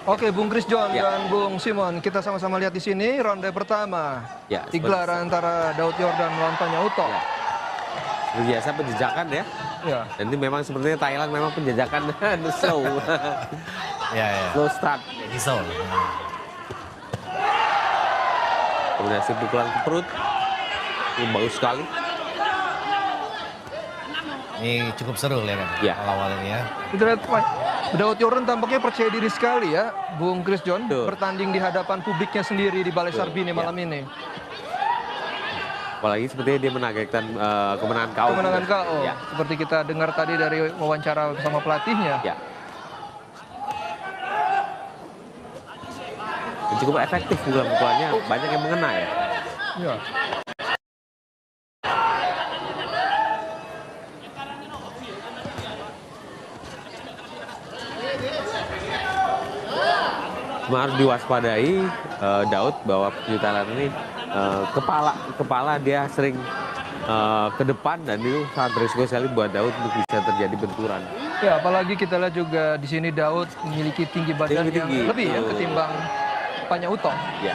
Oke, Bung Chris John Ya. dan Bung Simon, kita sama-sama lihat di sini ronde pertama. Ya, Digelar antara Daud Yordan melawan Panya Utok. Ya. Seperti biasa penjejakan ya. Ya. Dan ini memang sepertinya Thailand memang penjejakan slow. Ya. Slow start. Risau. Kombinasi pukulan ke perut. Ini bagus sekali. Ini cukup seru lihat kan Ya. awal ini ya. Kita lihat Daud Yordan tampaknya percaya diri sekali ya, Bung Chris John, Betul. bertanding di hadapan publiknya sendiri di Balai Sarbini malam ini. Apalagi sepertinya dia menargetkan kemenangan KO. Kemenangan KO, Ya. seperti kita dengar tadi dari wawancara bersama pelatihnya. Ya. Dan cukup efektif pukulan-pukulannya, banyak yang mengena ya. Ya. Cuma harus diwaspadai Daud bahwa Thailand ini kepala dia sering ke depan dan itu sangat berisiko sekali buat Daud untuk bisa terjadi benturan. Ya, apalagi kita lihat juga di sini Daud memiliki tinggi badan yang Tinggi. lebih ya ketimbang Panya Utok. Ya.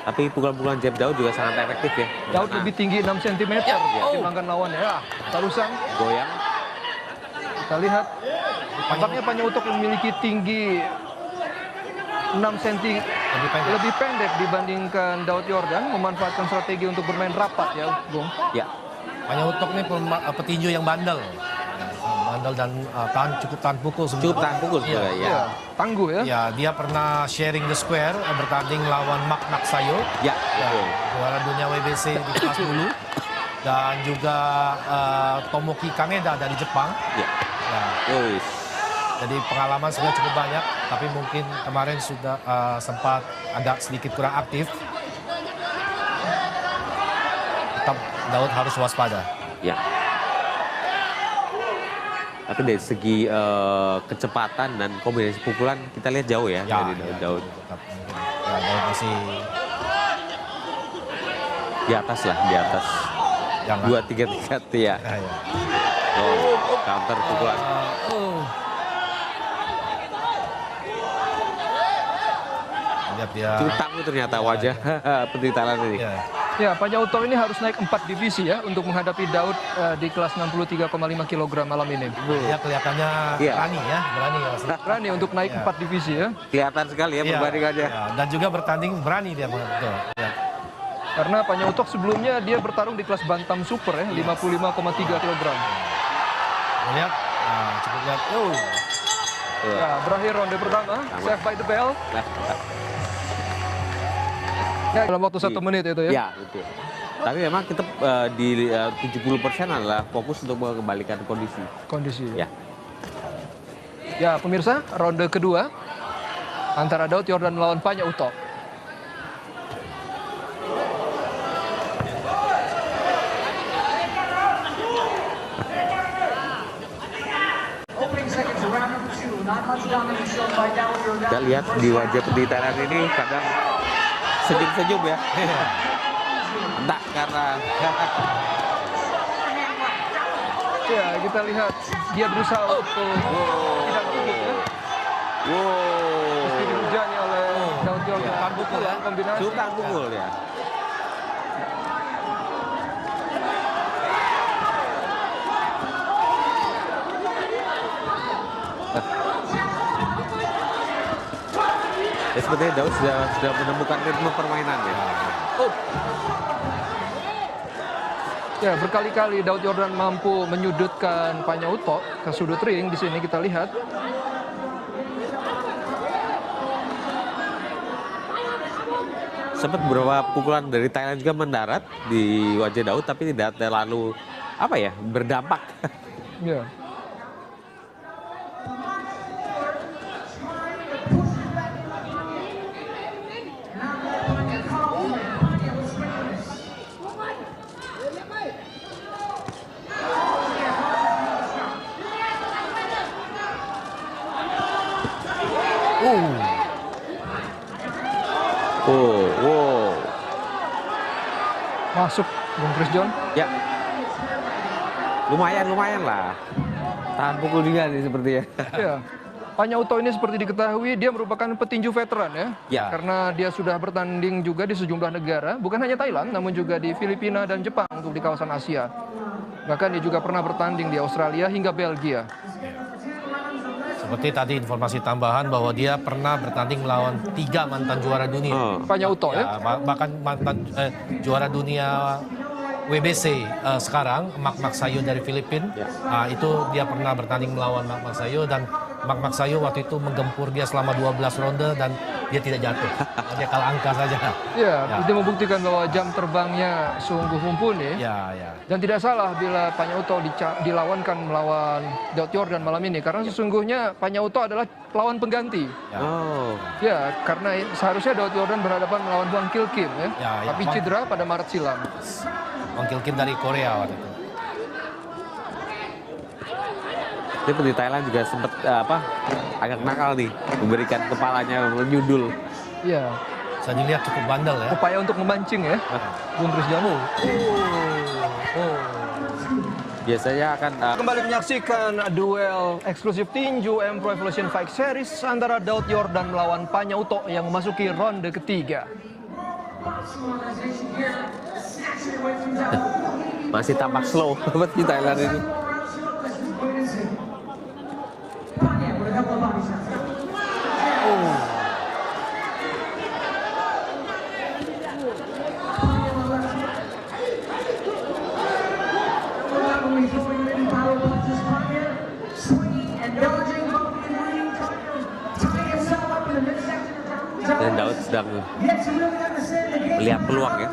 Tapi pukulan-pukulan jab Daud juga sangat efektif ya. Daud lebih tinggi 6 cm ketimbang lawannya. Ya, tarusan Goyang. kita lihat. Tampaknya Panya Utok yang memiliki tinggi 6 cm lebih pendek dibandingkan Daud Yordan, memanfaatkan strategi untuk bermain rapat ya, Bung. Ya. Panya Utok ini petinju yang bandel. Bandel dan cukup tahan pukul sebenarnya. Cukup tahan pukul sebenarnya ya. Ya, tangguh ya. Ya, dia pernah sharing the square bertanding lawan Mark Naksayo. Ya. Juara dunia WBC di kelas bulu. Dan juga Tomoki Kaneda dari Jepang. Ya. Ya. Wis. Jadi pengalaman sudah cukup banyak, tapi mungkin kemarin sudah sempat agak sedikit kurang aktif. Tetap Daud harus waspada. Ya. Tapi dari segi kecepatan dan kombinasi pukulan kita lihat jauh ya, dari Daud. Tetap, ya, Daud masih Di atas lah, di atas. jangan. 2-3 ya. Ya. Oh, counter pukulan. Lihat dia. Cukup tangguh ternyata wajah petinju Thailand ini. Ya. Ya, Panya Utok ini harus naik 4 divisi ya untuk menghadapi Daud di kelas 63,5 kg malam ini. Dia kelihatannya Iya. berani ya, berani ya. Berani untuk naik 4 divisi ya. Kelihatan sekali ya Iya, perbandingannya. iya. Dan juga bertanding berani dia, betul. Ya. Karena Panya Utok sebelumnya dia bertarung di kelas bantam super ya, 55,3 kg. Lihat, cukup lihat. Ya, berakhir ronde pertama, save by the bell. Ya, dalam waktu 1 menit itu ya. Ya, betul. Tapi memang kita di 70% adalah fokus untuk mengembalikan kondisi. Ya. Ya, pemirsa, ronde kedua antara Daud Yordan melawan Panya Utok. Kita lihat di wajah petinju Thailand ini kadang senyum-senyum ya. Entah karena Ya, kita lihat dia berusaha untuk tidak menunduk ya. Meski dihujani oleh Daud Yordan. Tahan pukul ya. Kombinasi. cukup tahan pukul ya. Ya, sepertinya Daud sudah menemukan ritme permainan ya. Ya, berkali-kali Daud Yordan mampu menyudutkan Panya Utok ke sudut ring. Di sini kita lihat. Sempat beberapa pukulan dari Thailand juga mendarat di wajah Daud tapi tidak terlalu berdampak. Ya. Wow. Masuk Bung Chris John. Ya. Lumayan lah. Tahan pukul juga nih sepertinya. Ya. Panyautto ini seperti diketahui dia merupakan petinju veteran ya. Ya. Karena dia sudah bertanding juga di sejumlah negara, bukan hanya Thailand namun juga di Filipina dan Jepang untuk di kawasan Asia. Bahkan dia juga pernah bertanding di Australia hingga Belgia. Seperti tadi informasi tambahan bahwa dia pernah bertanding melawan 3 mantan juara dunia. Panyautto ya. Bahkan mantan juara dunia WBC sekarang, Mak Maksayo dari Filipina. Itu dia pernah bertanding melawan Mak Maksayo dan Mak Maksayo waktu itu menggempur dia selama 12 ronde dan dia tidak jatuh. Dia kalah angka saja. Ya, itu membuktikan bahwa jam terbangnya sungguh mumpuni. Ya. Dan tidak salah bila Panyautto dilawankan melawan Daud Yordan malam ini. Karena sesungguhnya Panyautto adalah lawan pengganti. Ya, karena seharusnya Daud Yordan berhadapan melawan Wang Kil Kim ya. Tapi cedera pada Maret silam. Wang Kil Kim dari Korea waktu itu. Seperti Thailand juga sempat agak nakal nih, memberikan kepalanya menyundul. Iya. Bisa dilihat cukup bandel ya. Upaya untuk memancing ya, Bung Kristiano. Biasanya akan Kembali menyaksikan duel eksklusif tinju M Pro Evolution Fight Series antara Daud Yordan melawan Panyautto yang memasuki ronde ketiga. masih tampak slow buat di Thailand ini. Dan Daud sedang melihat peluang ya.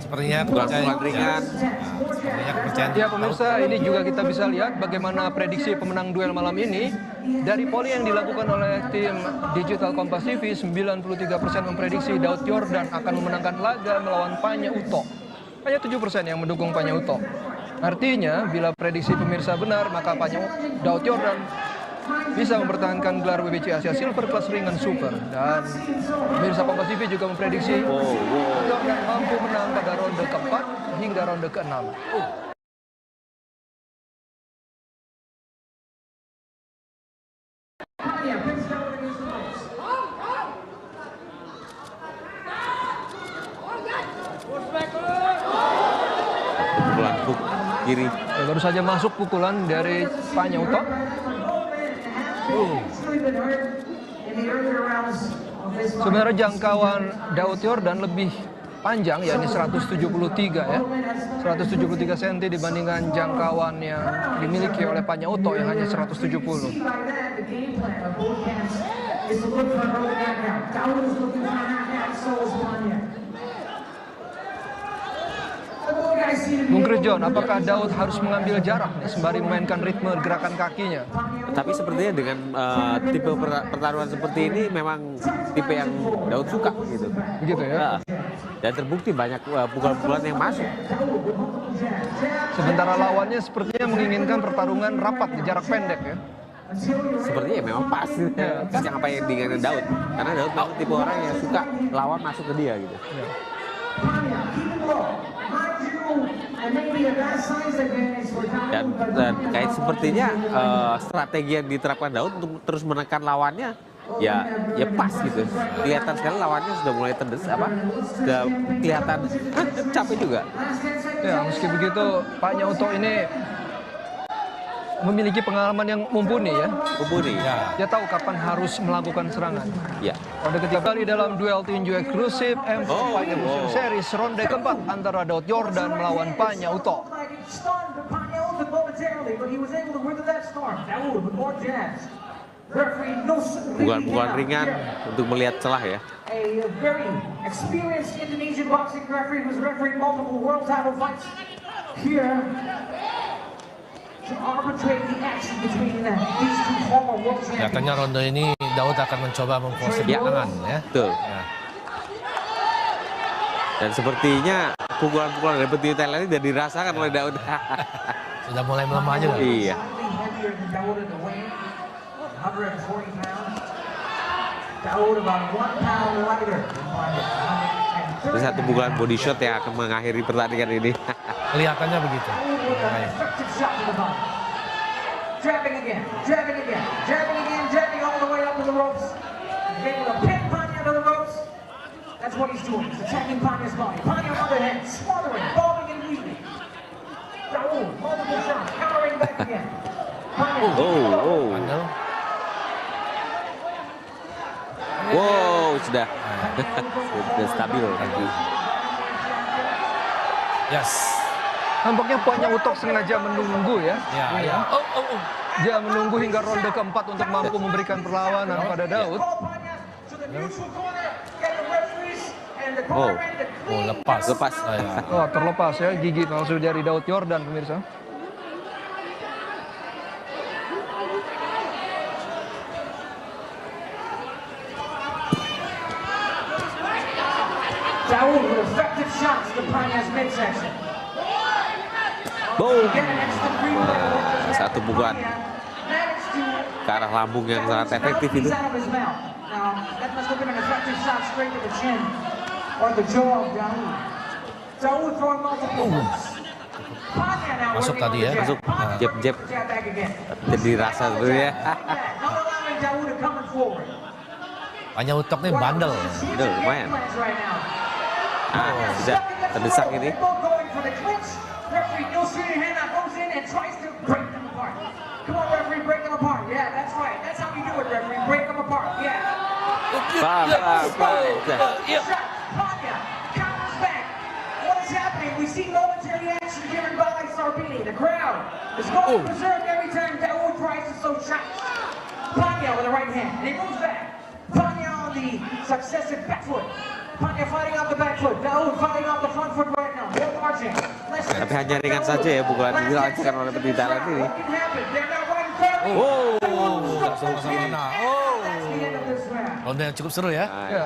Sepertinya Pukulan ringan. Ya pemirsa, ini juga kita bisa lihat bagaimana prediksi pemenang duel malam ini. Dari polling yang dilakukan oleh tim Digital Kompas TV, 93% memprediksi Daud Yordan akan memenangkan laga melawan Panyautto. Hanya 7% yang mendukung Panyautto. Artinya, bila prediksi pemirsa benar, maka Daud Yordan bisa mempertahankan gelar WBC Asia Silver kelas ringan super. Dan pemirsa Kompas TV juga memprediksi Yordan mampu menang pada ronde keempat hingga ronde keenam. Pukulan kiri. Ya, baru saja masuk pukulan dari Panyautto. Sebenarnya jangkauan Daud Yordan lebih panjang, yakni 173 ya. 173 cm dibandingkan jangkauan yang dimiliki oleh Panyautto yang hanya 170. Bung Kristian, apakah Daud harus mengambil jarak nih, sembari memainkan ritme gerakan kakinya? Tapi sepertinya dengan tipe pertarungan seperti ini memang tipe yang Daud suka gitu. Begitu ya? Dan terbukti banyak pukulan-pukulan yang masuk. Sementara lawannya sepertinya menginginkan pertarungan rapat di jarak pendek ya. Sepertinya memang pas gitu. Pas yang apa yang diinginkan Daud. Karena Daud memang tipe orang yang suka lawan masuk ke dia gitu. Ya. Dan kayak sepertinya strategi yang diterapkan Daud untuk terus menekan lawannya ya pas gitu. Kelihatan sekali lawannya sudah mulai sudah kelihatan capek juga. Ya, meski begitu Panyautto ini memiliki pengalaman yang mumpuni ya. Mumpuni ya. Dia tahu kapan harus melakukan serangan. Ya. Ronde ketiga kali dalam duel tinju eksklusif M4 Fight Evolution Series ronde keempat antara Daud Yordan melawan Panyautto. Pukulan-pukulan ringan untuk melihat celah ya. A very experienced Indonesian boxing referee who's refereed multiple world title fights here to arbitrate the action between these two former world champions. Kelihatannya ronde ini Daud akan mencoba memproses tangan ya. Betul. Ya. Dan sepertinya pukulan-pukulan dari petinju Thailand ini sudah dirasakan oleh Daud. Sudah mulai melemah juga. Iya. Heavier than Daud in the weigh, 140 pounds. Daud about 1 pound lighter. Ini satu pukulan body shot yang akan mengakhiri pertandingan ini. Kelihatannya begitu. With an Baik. effective shot to the body. Jabbing again, jabbing again, jabbing again, jabbing all the way up to the ropes. He's able to pin Panya to the ropes. That's what he's doing. He's attacking Panya's body. Panya underhand, smothering, bobbing and weaving. Dawood, multiple shots, countering back again. Panya. Bandel. Wow, sudah. Sudah stabil lagi. Yes. Tampaknya Panya Utok sengaja menunggu ya. Ya. Oh. Dia menunggu hingga ronde keempat untuk mampu memberikan perlawanan pada Daud. Call Panya to the neutral corner. Get the referees and the Oh. corner and the Oh, lepas. Lepas. Ya. Oh, terlepas ya, gigi palsu dari Daud Yordan pemirsa. Dawood with effective shots to Panya's midsection. Boom. Get an extra green leg. Satu pukulan Managed to ke arah lambung yang sangat efektif itu. He's out of his mouth. Now, that must have been an effective shot straight to the chin or the jaw of Dawood. Dawood throwing multiple hooks. Panya now Masuk working tadi on ya. the Masuk. Panya Jab-jab. jab back again. Jadi rasa sebenarnya. Not allowing Dawood to come forward. Panya Utok nih bandel. Bandel, lumayan. Right now. Ah, sudah terdesak ini. They're both going for the clinch. Referee Neil Hanna goes in and tries to break them apart. Come on, referee, break them apart. Yeah, that's right. That's how you do it, referee. Break them apart. Yeah. Bang. Shot. Panya counters back. What is happening? We see momentary action given by Sarbini. The crowd is going berserk every time Dawood tries to throw shots. Panya with the right hand, and he moves back. Panya on the successive back foot. Panya fighting off the back foot. Dawood fighting off the front foot right now. They're marching. Tapi hanya ringan saja ya pukulan ini dilancarkan oleh petinju Thailand ini. What can happen? They're now right in front of me. Oh, Sama-sama kena. That's the end of this round. Ronde yang cukup seru ya. Ya,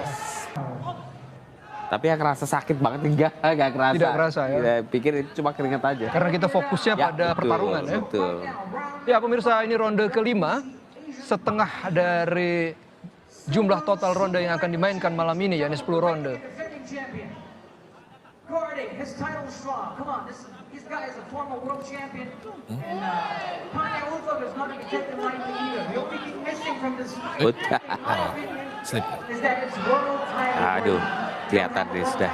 Tapi yang kerasa sakit banget enggak kerasa. Tidak kerasa, ya. Kita pikir itu cuma keringat aja. karena kita fokusnya Ya, pada betul, pertarungan ya. Betul. Ya pemirsa, ini ronde kelima. Setengah dari jumlah total ronde yang akan dimainkan malam ini, yakni 10 ronde. Defending champion. Guarding his title strong. Come on, this guy is a former world champion. And Panya Utok is not going to take him lightly either. The only thing missing from this fight, Udah. in my opinion, Slip. is that it's world title. Aduh, kelihatan nih sudah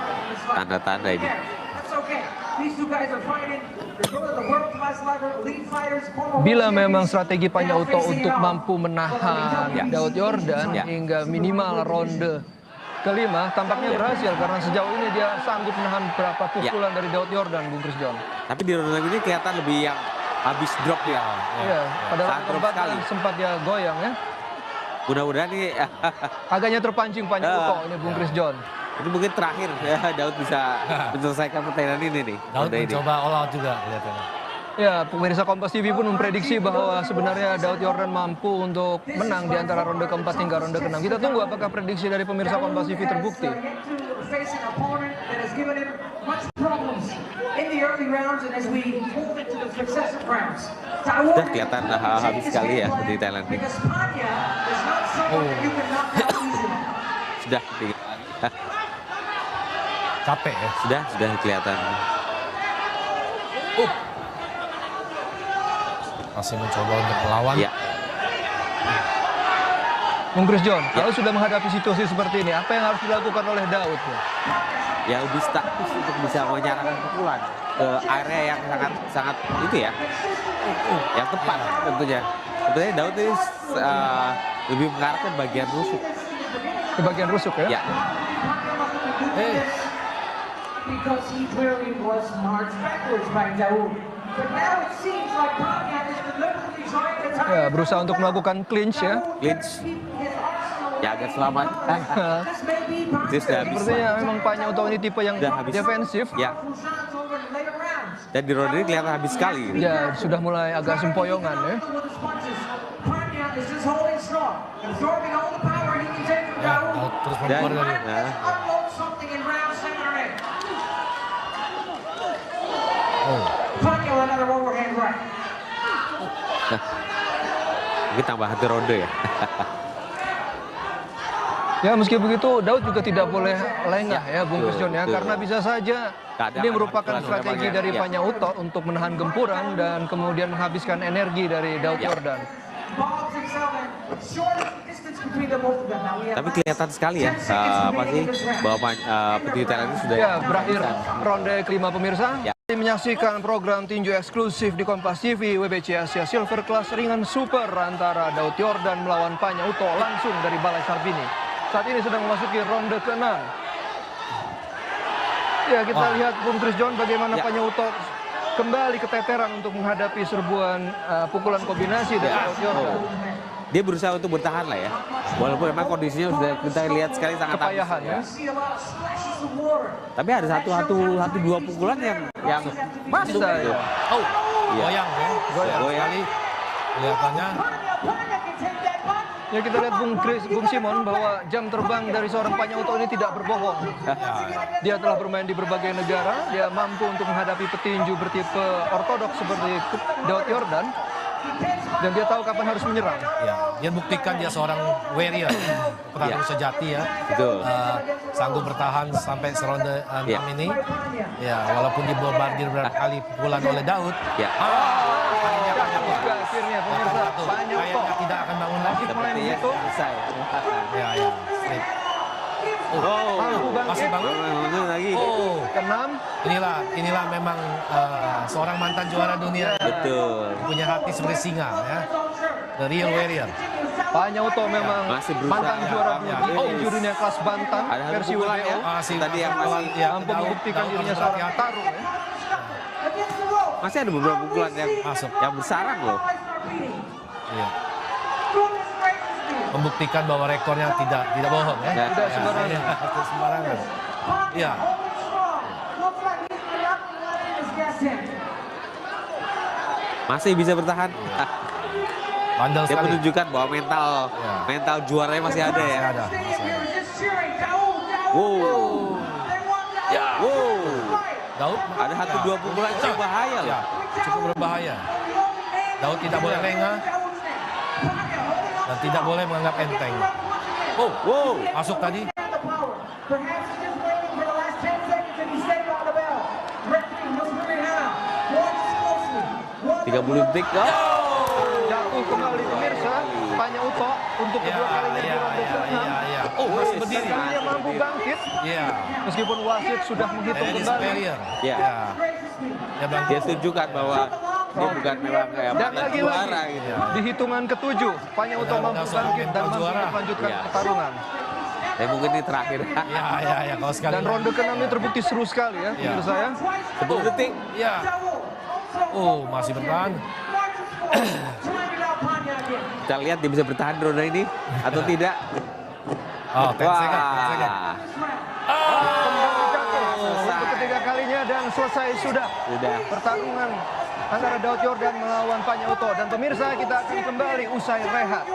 tanda-tanda ini. That's okay. These two guys are fighting. They're going to the world class level, elite fighters, former world Bila memang champions. strategi Panya Now Utok facing untuk it all. mampu menahan Ya. Daud Yordan Ya. hingga minimal ronde kelima, tampaknya berhasil karena sejauh ini dia sanggup menahan beberapa pukulan dari Daud Yordan, Bung Chris John. Tapi di ronde ini kelihatan lebih yang habis drop ya. Iya, pada ronde Sangat keempat sekali. sempat dia goyang ya. Mudah-mudahan ini Agaknya terpancing Panya Utok ini, Bung Chris John. ini mungkin terakhir ya Daud bisa menyelesaikan pertandingan ini nih. Daud ronde ini. mencoba all out juga kelihatannya. Ya, pemirsa Kompas TV pun memprediksi bahwa sebenarnya Daud Yordan mampu untuk menang di antara ronde keempat hingga ronde keenam. Kita tunggu apakah prediksi dari pemirsa Kompas TV terbukti. Sudah kelihatan habis sekali ya di Thailand ini. Sudah Capek ya. sudah kelihatan. Masih mencoba untuk melawan. Ya, Bung Chris John, kalau sudah menghadapi situasi seperti ini, apa yang harus dilakukan oleh Daud? ya lebih status untuk bisa menyerahkan pukulan ke area yang sangat itu ya, yang tepat tentunya. Sebenarnya Daud ini lebih mengarah ke bagian rusuk. Ke bagian rusuk ya? Ya, Because he clearly was marched backwards by Dawood. But now it seems like Panya is deliberately trying to tie Ya, berusaha untuk melakukan clinch ya. clinch. Ya agar selamat. Itu sudah habis. Sepertinya memang Panya Utok ini tipe yang Sudah habis. defensif. Ya, dan di ronde ini kelihatan habis sekali. Ya, sudah mulai agak sempoyongan ya. Panya is just holding strong, absorbing all the power he can take from Ya, Dawood. Daud terus Dan mengeluarkan dari Let's unload something in round 7 or 8. Panya with another overhand right. Mungkin tambah satu ronde ya. Ya meski begitu Daud juga tidak boleh lengah ya Bung betul, Krisjon ya, betul. karena bisa saja Kadang ini ada merupakan manipulasi strategi namanya. dari Ya. Panyauto untuk menahan gempuran dan kemudian menghabiskan energi dari Daud Ya. Yordan. Bobs excel and shortest distance between the both of them. Now we have Tapi kelihatan sekali ya, 10 seconds apa remaining sih in this round. bahwa petinju Thailand ini sudah Ya, berakhir ronde kelima pemirsa. Ya. Menyaksikan program tinju eksklusif di Kompas TV WBC Asia Silver Class ringan super antara Daud Yordan melawan Panyauto langsung dari Balai Sarbini. Saat ini sedang memasuki ronde ke-6. Ya, kita lihat Bung Krisjon bagaimana Ya. Panyauto kembali keteteran untuk menghadapi serbuan pukulan kombinasi dari Daud Yordan. dia berusaha untuk bertahan lah ya. Walaupun memang kondisinya sudah kita lihat sekali sangat Kepayahan habis, ya. See a lot of splashes of water. Tapi ada satu dua pukulan yang masuk Bisa gitu. ya. Oh, Iya. goyang ya. Goyang. Sekali. Kelihatannya. Panya can take that punch. Ya, kita lihat Bung Simon bahwa jam terbang dari seorang Panyauto ini tidak berbohong. Dia telah bermain di berbagai negara, dia mampu untuk menghadapi petinju bertipe ortodoks seperti Daud Yordan, dan dia tahu kapan harus menyerang. Ya, dia buktikan dia seorang warrior, petarung Ya. sejati ya. Betul. Sanggup bertahan sampai seronde 6 Ya. ini. Ya, walaupun dibombardir berkali pukulan oleh Daud. Ya. Kayaknya akan jatuh. Juga akhirnya pemirsa Jatuh. Panyauto Kayaknya tidak akan bangun lagi. Seperti ya, itu. selesai. Ya, ya. Slip. Oh, Mampu Masih bangkit. bangun. lagi. Oh, Keenam, inilah memang seorang mantan juara dunia Betul. punya hati seperti singa ya. The real warrior. Panyauto memang Masih berusaha. mantan juara Ya. tinju dunia kelas bantam Ada satu versi pukulan WBO. ya. Masih Tadi yang masih ya, Mampu membuktikan Daud dirinya harus seorang berhati-hati. tarung ya. Masih ada beberapa pukulan yang Masuk. yang bersarang loh. Iya. Membuktikan bahwa rekornya tidak bohong ya. Ya. Tidak sembarangan. Tidak sembarangan. Iya. Masih bisa bertahan. Bandel Dia sekali. menunjukkan bahwa Ya. mental juaranya masih ada ya. Masih ada. Wow. Ya. Wow. Daud Ada satu dua pukulan yang cukup bahaya Ya, loh. cukup berbahaya. Daud tidak boleh lengah dan tidak boleh menganggap enteng. Oh, Wow. masuk tadi. Perhaps he's just waiting for the last 10 seconds and he saved on the bell. Referee must really have. Watch closely. Watch 30 detik. Oh. Jatuh kembali pemirsa Panyauto untuk Ya, kedua kalinya di ya, ronde ya, ke-6. ya, ya. Oh, masih berdiri. Dan dia mampu bangkit Iya. meskipun wasit sudah menghitung Dennis kembali. Ferrier. Ya. Ya. Dia bangkit. Dia tunjukkan bahwa dia bukan memang kayak Dan mantan lagi-lagi juara gitu. di hitungan ke-7 Panyauto Benar-benar mampu seorang bangkit dan mental mampu juara. melanjutkan Ya. pertarungan. Ya mungkin ini terakhir. Ya, kalau sekali. Dan ronde ke-6 ini terbukti seru sekali ya, Ya. menurut saya. 10 detik. Ya. Oh, masih bertahan. Kita lihat dia bisa bertahan di ronde ini atau tidak. Oh, 10 second. Kembali jatuh Selesai. untuk ketiga kalinya dan selesai sudah Sudah. pertarungan antara Daud Yordan melawan Panyauto. Dan pemirsa, kita akan kembali usai rehat.